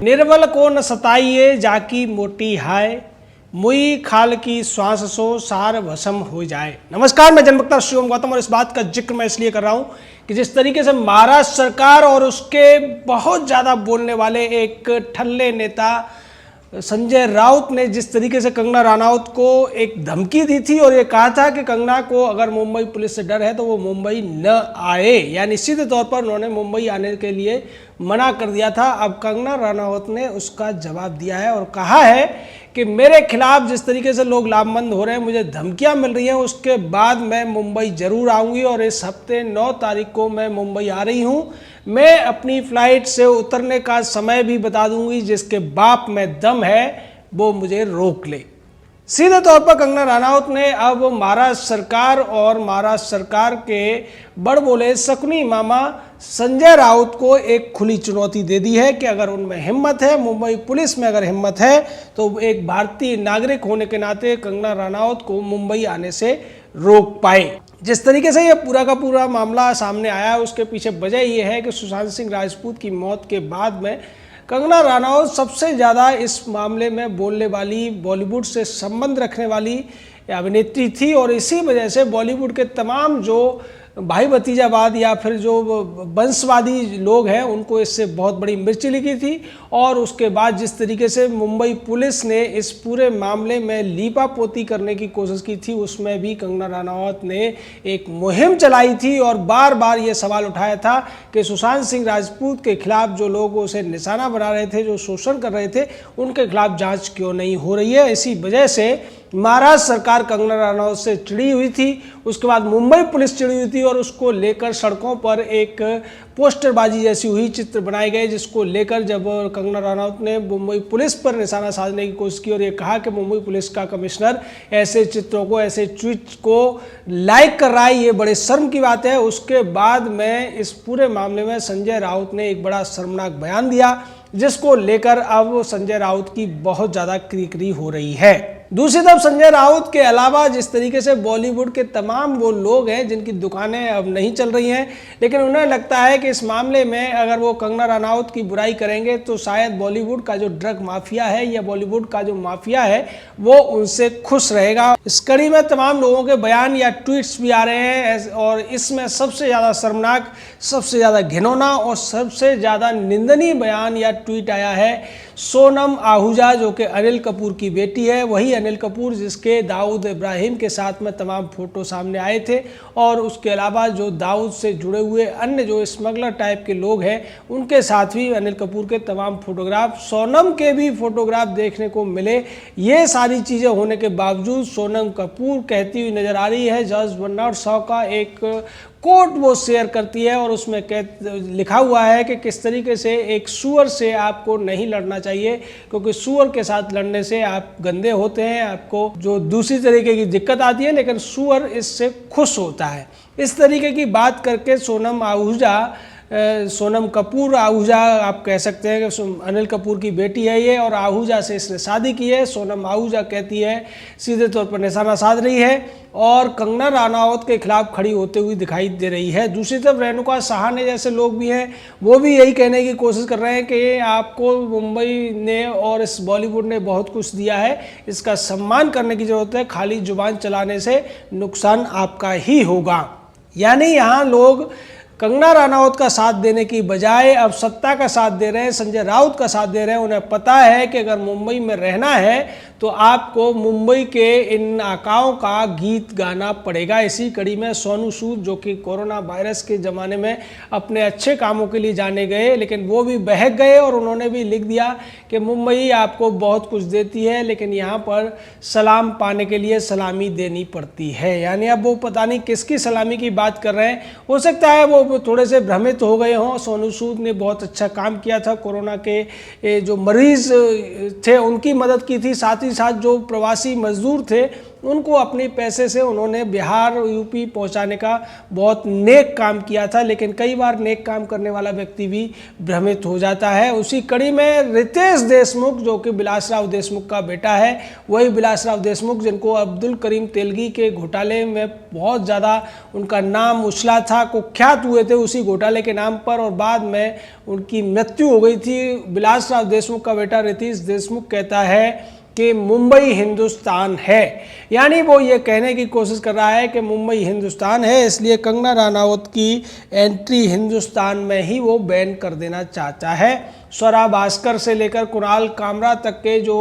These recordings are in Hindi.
निर्बल को न सताइए जाकी मोटी हाय, मुई खाल की श्वास सो सार भस्म हो जाए। नमस्कार, मैं जनवक्ता शिवम गौतम और इस बात का जिक्र मैं इसलिए कर रहा हूं कि जिस तरीके से महाराष्ट्र सरकार और उसके बहुत ज़्यादा बोलने वाले एक ठल्ले नेता संजय राउत ने जिस तरीके से कंगना रनौत को एक धमकी दी थी और ये कहा था कि कंगना को अगर मुंबई पुलिस से डर है तो वो मुंबई न आए, यानी सीधे तौर पर उन्होंने मुंबई आने के लिए मना कर दिया था। अब कंगना रनौत ने उसका जवाब दिया है और कहा है कि मेरे खिलाफ जिस तरीके से लोग लामबंद हो रहे हैं, मुझे धमकियां मिल रही हैं, उसके बाद मैं मुंबई ज़रूर आऊँगी और इस हफ्ते 9 तारीख को मैं मुंबई आ रही हूँ। मैं अपनी फ़्लाइट से उतरने का समय भी बता दूंगी, जिसके बाप में दम है वो मुझे रोक ले। सीधे तौर पर कंगना रनौत ने अब महाराष्ट्र सरकार और महाराष्ट्र सरकार के बड़बोले शकुनी मामा संजय राउत को एक खुली चुनौती दे दी है कि अगर उनमें हिम्मत है, मुंबई पुलिस में अगर हिम्मत है, तो एक भारतीय नागरिक होने के नाते कंगना रनौत को मुंबई आने से रोक पाए। जिस तरीके से ये पूरा का पूरा मामला सामने आया है, उसके पीछे वजह ये है कि सुशांत सिंह राजपूत की मौत के बाद में कंगना रनौत सबसे ज़्यादा इस मामले में बोलने वाली, बॉलीवुड से संबंध रखने वाली अभिनेत्री थी और इसी वजह से बॉलीवुड के तमाम जो भाई भतीजावाद या फिर जो वंशवादी लोग हैं उनको इससे बहुत बड़ी मिर्ची लगी थी। और उसके बाद जिस तरीके से मुंबई पुलिस ने इस पूरे मामले में लीपापोती करने की कोशिश की थी, उसमें भी कंगना रनौत ने एक मुहिम चलाई थी और बार बार ये सवाल उठाया था कि सुशांत सिंह राजपूत के खिलाफ जो लोग उसे निशाना बना रहे थे, जो शोषण कर रहे थे, उनके खिलाफ जांच क्यों नहीं हो रही है। इसी वजह से महाराष्ट्र सरकार कंगना रनौत से चिड़ी हुई थी, उसके बाद मुंबई पुलिस चिड़ी हुई थी और उसको लेकर सड़कों पर एक पोस्टरबाजी जैसी हुई, चित्र बनाए गए, जिसको लेकर जब कंगना रनौत ने मुंबई पुलिस पर निशाना साधने की कोशिश की और ये कहा कि मुंबई पुलिस का कमिश्नर ऐसे चित्रों को, ऐसे ट्वीट्स को लाइक कर रहा है, ये बड़े शर्म की बात है। उसके बाद में इस पूरे मामले में संजय राउत ने एक बड़ा शर्मनाक बयान दिया, जिसको लेकर अब संजय राउत की बहुत ज़्यादा क्रिकरी हो रही है। दूसरी तरफ संजय राउत के अलावा जिस तरीके से बॉलीवुड के तमाम वो लोग हैं जिनकी दुकानें अब नहीं चल रही हैं, लेकिन उन्हें लगता है कि इस मामले में अगर वो कंगना रनौत की बुराई करेंगे तो शायद बॉलीवुड का जो ड्रग माफिया है या बॉलीवुड का जो माफिया है वो उनसे खुश रहेगा। इस कड़ी में तमाम लोगों के बयान या ट्वीट्स भी आ रहे हैं और इसमें सबसे ज़्यादा शर्मनाक, सबसे ज़्यादा घिनौना और सबसे ज़्यादा निंदनीय बयान या ट्वीट आया है सोनम आहूजा, जो कि अनिल कपूर की बेटी है, वही अनिल कपूर जिसके दाऊद इब्राहिम के साथ में तमाम फोटो सामने आए थे और उसके अलावा जो दाऊद से जुड़े हुए अन्य जो स्मगलर टाइप के लोग हैं उनके साथ भी अनिल कपूर के तमाम फोटोग्राफ, सोनम के भी फोटोग्राफ देखने को मिले। ये सारी चीज़ें होने के बावजूद सोनम कपूर कहती हुई नज़र आ रही है, जज बर्नार्ड शॉ का एक कोट वो शेयर करती है और उसमें लिखा हुआ है कि किस तरीके से एक सूअर से आपको नहीं लड़ना चाहिए, क्योंकि सूअर के साथ लड़ने से आप गंदे होते हैं, आपको जो दूसरी तरीके की दिक्कत आती है, लेकिन सूअर इससे खुश होता है। इस तरीके की बात करके सोनम आहूजा, सोनम कपूर आहूजा आप कह सकते हैं कि अनिल कपूर की बेटी है ये और आहूजा से इसने शादी की है। सोनम आहूजा कहती है, सीधे तौर पर निशाना साध रही है और कंगना रनौत के खिलाफ खड़ी होते हुए दिखाई दे रही है। दूसरी तरफ रेणुका सहाने जैसे लोग भी हैं, वो भी यही कहने की कोशिश कर रहे हैं कि आपको मुंबई ने और इस बॉलीवुड ने बहुत कुछ दिया है, इसका सम्मान करने की ज़रूरत है, खाली जुबान चलाने से नुकसान आपका ही होगा। यानी यहाँ लोग कंगना रनौत का साथ देने की बजाय अब सत्ता का साथ दे रहे हैं, संजय राउत का साथ दे रहे हैं। उन्हें पता है कि अगर मुंबई में रहना है तो आपको मुंबई के इन नाकाओं का गीत गाना पड़ेगा। इसी कड़ी में सोनू सूद, जो कि कोरोना वायरस के ज़माने में अपने अच्छे कामों के लिए जाने गए, लेकिन वो भी बहक गए और उन्होंने भी लिख दिया कि मुंबई आपको बहुत कुछ देती है, लेकिन यहाँ पर सलाम पाने के लिए सलामी देनी पड़ती है। यानी अब वो पता नहीं किसकी सलामी की बात कर रहे हैं। हो सकता है वो थोड़े से भ्रमित हो गए हों। सोनू सूद ने बहुत अच्छा काम किया था, कोरोना के जो मरीज थे उनकी मदद की थी, साथ ही साथ जो प्रवासी मजदूर थे उनको अपने पैसे से उन्होंने बिहार यूपी पहुंचाने का बहुत नेक काम किया था। लेकिन कई बार नेक काम करने वाला व्यक्ति भी भ्रमित हो जाता है। उसी कड़ी में रितेश देशमुख, जो कि बिलासराव देशमुख का बेटा है, वही बिलासराव देशमुख जिनको अब्दुल करीम तेलगी के घोटाले में बहुत ज़्यादा उनका नाम उछला था, कुख्यात हुए थे उसी घोटाले के नाम पर, और बाद में उनकी मृत्यु हो गई थी। बिलासराव देशमुख का बेटा रितेश देशमुख कहता है कि मुंबई हिंदुस्तान है, यानी वो ये कहने की कोशिश कर रहा है कि मुंबई हिंदुस्तान है, इसलिए कंगना रनावत की एंट्री हिंदुस्तान में ही वो बैन कर देना चाहता है। स्वरा भास्कर से लेकर कुणाल कामरा तक के जो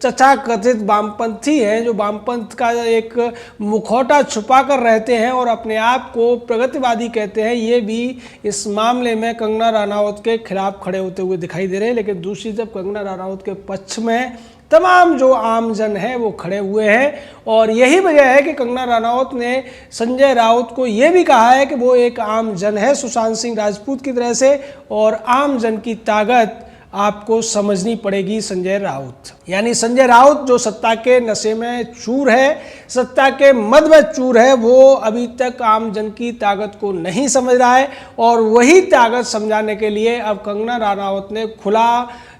तथाकथित वामपंथी हैं, जो वामपंथ का एक मुखौटा छुपा कर रहते हैं और अपने आप को प्रगतिवादी कहते हैं, ये भी इस मामले में कंगना रनावत के खिलाफ खड़े होते हुए दिखाई दे रहे हैं। लेकिन दूसरी तरफ कंगना रनावत के पक्ष में तमाम जो आम जन है वो खड़े हुए हैं, और यही वजह है कि कंगना रनावत ने संजय राउत को ये भी कहा है कि वो एक आम जन है सुशांत सिंह राजपूत की तरह से, और आम जन की ताकत आपको समझनी पड़ेगी संजय राउत। यानी संजय राउत जो सत्ता के नशे में चूर है, सत्ता के मद में चूर है, वो अभी तक आम जन की ताकत को नहीं समझ रहा है, और वही ताकत समझाने के लिए अब कंगना रनावत ने खुला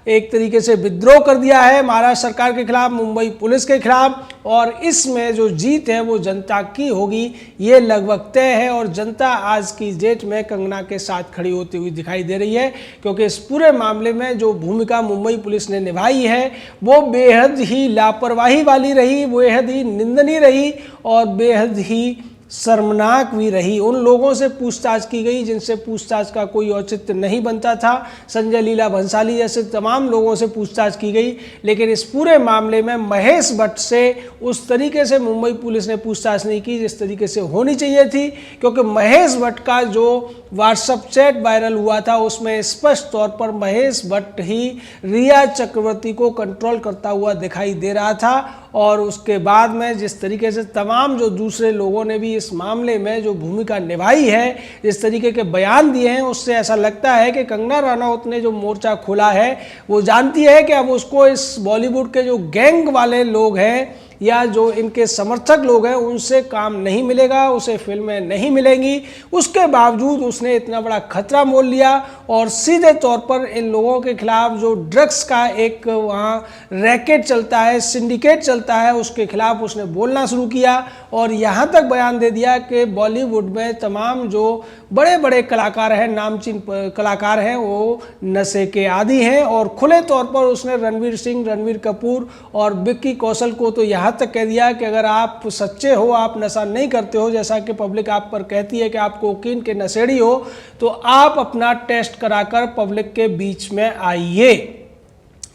एक तरीके से विद्रोह कर दिया है महाराष्ट्र सरकार के खिलाफ, मुंबई पुलिस के खिलाफ, और इसमें जो जीत है वो जनता की होगी, ये लगभग तय है। और जनता आज की डेट में कंगना के साथ खड़ी होती हुई दिखाई दे रही है, क्योंकि इस पूरे मामले में जो भूमिका मुंबई पुलिस ने निभाई है वो बेहद ही लापरवाही वाली रही, बेहद ही निंदनीय रही और बेहद ही शर्मनाक भी रही। उन लोगों से पूछताछ की गई जिनसे पूछताछ का कोई औचित्य नहीं बनता था, संजय लीला भंसाली जैसे तमाम लोगों से पूछताछ की गई, लेकिन इस पूरे मामले में महेश भट्ट से उस तरीके से मुंबई पुलिस ने पूछताछ नहीं की जिस तरीके से होनी चाहिए थी, क्योंकि महेश भट्ट का जो व्हाट्सएप चैट वायरल हुआ था उसमें स्पष्ट तौर पर महेश भट्ट ही रिया चक्रवर्ती को कंट्रोल करता हुआ दिखाई दे रहा था। और उसके बाद में जिस तरीके से तमाम जो दूसरे लोगों ने भी इस मामले में जो भूमिका निभाई है, जिस तरीके के बयान दिए हैं, उससे ऐसा लगता है कि कंगना रनावत ने जो मोर्चा खोला है वो जानती है कि अब उसको इस बॉलीवुड के जो गैंग वाले लोग हैं या जो इनके समर्थक लोग हैं उनसे काम नहीं मिलेगा, उसे फिल्में नहीं मिलेंगी। उसके बावजूद उसने इतना बड़ा खतरा मोल लिया और सीधे तौर पर इन लोगों के खिलाफ जो ड्रग्स का एक वहाँ रैकेट चलता है, सिंडिकेट चलता है, उसके खिलाफ उसने बोलना शुरू किया और यहाँ तक बयान दे दिया कि बॉलीवुड में तमाम जो बड़े बड़े कलाकार हैं, नामचीन कलाकार हैं, वो नशे के आदी हैं। और खुले तौर पर उसने रणवीर सिंह, रणवीर कपूर और विक्की कौशल को तो यहाँ तक कह दिया कि अगर आप सच्चे हो, आप नशा नहीं करते हो, जैसा कि पब्लिक आप पर कहती है कि आप कोकीन के नशेड़ी हो, तो आप अपना टेस्ट कराकर पब्लिक के बीच में आइए।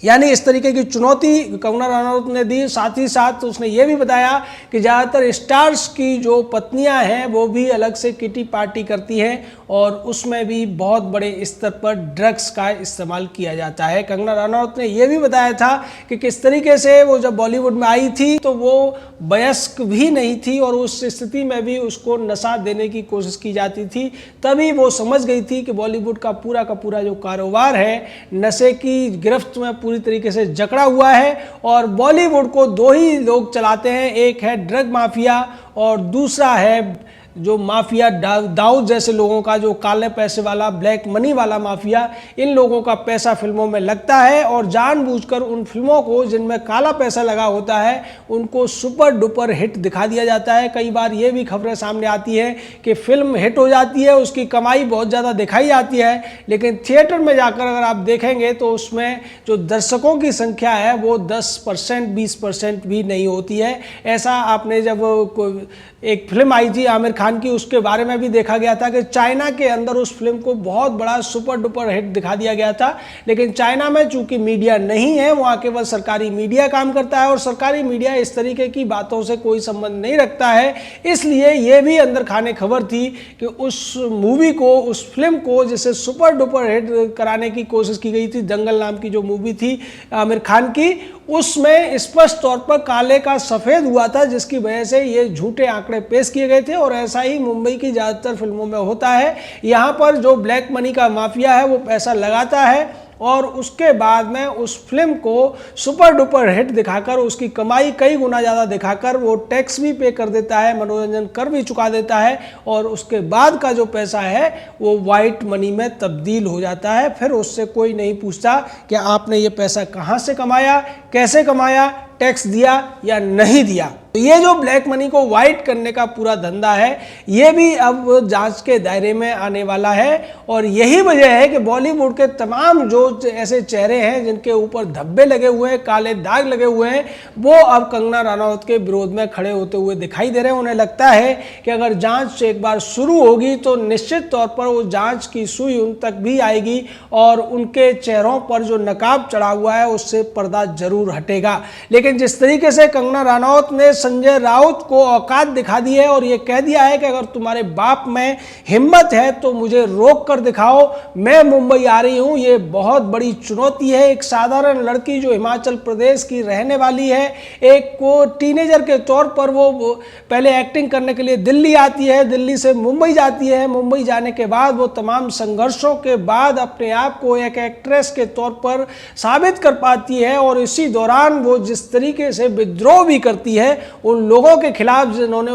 यानी इस तरीके की चुनौती कंगना रनावत ने दी। साथ ही साथ उसने ये भी बताया कि ज़्यादातर स्टार्स की जो पत्नियां हैं वो भी अलग से किटी पार्टी करती हैं और उसमें भी बहुत बड़े स्तर पर ड्रग्स का इस्तेमाल किया जाता है। कंगना रनावत ने यह भी बताया था कि किस तरीके से वो जब बॉलीवुड में आई थी तो वो वयस्क भी नहीं थी और उस स्थिति में भी उसको नशा देने की कोशिश की जाती थी। तभी वो समझ गई थी कि बॉलीवुड का पूरा जो कारोबार है नशे की गिरफ्त में पूरी तरीके से जकड़ा हुआ है और बॉलीवुड को दो ही लोग चलाते हैं, एक है ड्रग माफिया और दूसरा है जो माफिया दाऊद जैसे लोगों का, जो काले पैसे वाला, ब्लैक मनी वाला माफिया। इन लोगों का पैसा फिल्मों में लगता है और जानबूझकर उन फिल्मों को जिनमें काला पैसा लगा होता है उनको सुपर डुपर हिट दिखा दिया जाता है। कई बार ये भी खबरें सामने आती है कि फिल्म हिट हो जाती है, उसकी कमाई बहुत ज़्यादा दिखाई जाती है, लेकिन थिएटर में जाकर अगर आप देखेंगे तो उसमें जो दर्शकों की संख्या है वो 10% 20% भी नहीं होती है। ऐसा आपने जब एक फिल्म आई थी आमिर खान की, उसके बारे में भी देखा गया था कि चाइना के अंदर उस फिल्म को बहुत बड़ा सुपर डुपर हिट दिखा दिया गया था, लेकिन चाइना में चूंकि मीडिया नहीं है, वहाँ केवल सरकारी मीडिया काम करता है और सरकारी मीडिया इस तरीके की बातों से कोई संबंध नहीं रखता है। इसलिए ये भी अंदर खाने खबर थी कि उस मूवी को, उस फिल्म को जिसे सुपर डुपर हिट कराने की कोशिश की गई थी, दंगल नाम की जो मूवी थी आमिर खान की, उसमें स्पष्ट तौर पर काले का सफ़ेद हुआ था, जिसकी वजह से ये झूठे आंकड़े पेश किए गए थे। और ऐसा ही मुंबई की ज़्यादातर फिल्मों में होता है। यहाँ पर जो ब्लैक मनी का माफिया है वो पैसा लगाता है और उसके बाद में उस फिल्म को सुपर डुपर हिट दिखाकर उसकी कमाई कई गुना ज़्यादा दिखाकर वो टैक्स भी पे कर देता है, मनोरंजन कर भी चुका देता है और उसके बाद का जो पैसा है वो वाइट मनी में तब्दील हो जाता है। फिर उससे कोई नहीं पूछता कि आपने ये पैसा कहाँ से कमाया, कैसे कमाया, टैक्स दिया या नहीं दिया। तो ये जो ब्लैक मनी को वाइट करने का पूरा धंधा है ये भी अब जांच के दायरे में आने वाला है और यही वजह है कि बॉलीवुड के तमाम जो ऐसे चेहरे हैं जिनके ऊपर धब्बे लगे हुए हैं, काले दाग लगे हुए हैं, वो अब कंगना रनौत के विरोध में खड़े होते हुए दिखाई दे रहे हैं। उन्हें लगता है कि अगर जांच एक बार शुरू होगी तो निश्चित तौर पर वो जांच की सुई उन तक भी आएगी और उनके चेहरों पर जो नकाब चढ़ा हुआ है उससे पर्दा जरूर हटेगा। लेकिन जिस तरीके से कंगना रनौत ने संजय राउत को औकात दिखा दी है और ये कह दिया है कि अगर तुम्हारे बाप में हिम्मत है तो मुझे रोक कर दिखाओ, मैं मुंबई आ रही हूं, ये बहुत बड़ी चुनौती है। एक साधारण लड़की जो हिमाचल प्रदेश की रहने वाली है, एक को टीनेजर के तौर पर वो पहले एक्टिंग करने के लिए दिल्ली आती है, दिल्ली से मुंबई जाती है, मुंबई जाने के बाद वो तमाम संघर्षों के बाद अपने आप को एक एक्ट्रेस के तौर पर साबित कर पाती है और इसी दौरान वो जिस तरीके से विद्रोह भी करती है उन लोगों के खिलाफ जिन्होंने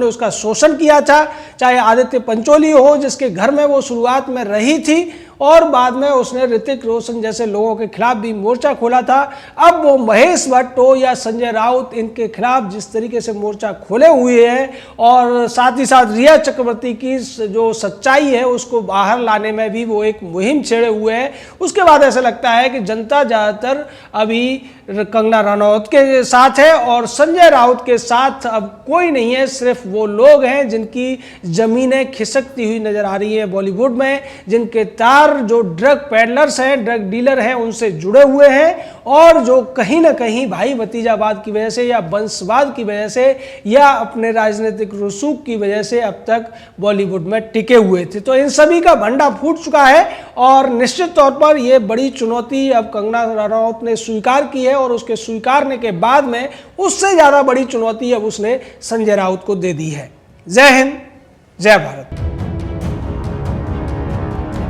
उसका शोषण किया था, चाहे आदित्य पंचोली हो जिसके घर में वो शुरुआत में रही थी और बाद में उसने ऋतिक रोशन जैसे लोगों के खिलाफ भी मोर्चा खोला था। अब वो महेश भट्ट हो या संजय राउत, इनके खिलाफ जिस तरीके से मोर्चा खोले हुए हैं और साथ ही साथ रिया चक्रवर्ती की जो सच्चाई है उसको बाहर लाने में भी वो एक मुहिम छेड़े हुए हैं। उसके बाद ऐसा लगता है कि जनता ज़्यादातर अभी कंगना रनौत के साथ है और संजय राउत के साथ अब कोई नहीं है, सिर्फ वो लोग हैं जिनकी जमीनें खिसकती हुई नजर आ रही है बॉलीवुड में, जिनके तार जो ड्रग पैडलर्स हैं, ड्रग डीलर हैं, उनसे जुड़े हुए हैं और जो कहीं ना कहीं भाई भतीजावाद की वजह से या वंशवाद की वजह से या अपने राजनीतिक रसूख की वजह से अब तक बॉलीवुड में टिके हुए थे। तो इन सभी का भंडा फूट चुका है और निश्चित तौर पर यह बड़ी चुनौती अब कंगना रनौत ने स्वीकार की है और उसके स्वीकारने के बाद में उससे ज्यादा बड़ी चुनौती अब उसने संजय राउत को दे दी है। जय हिंद, जय भारत।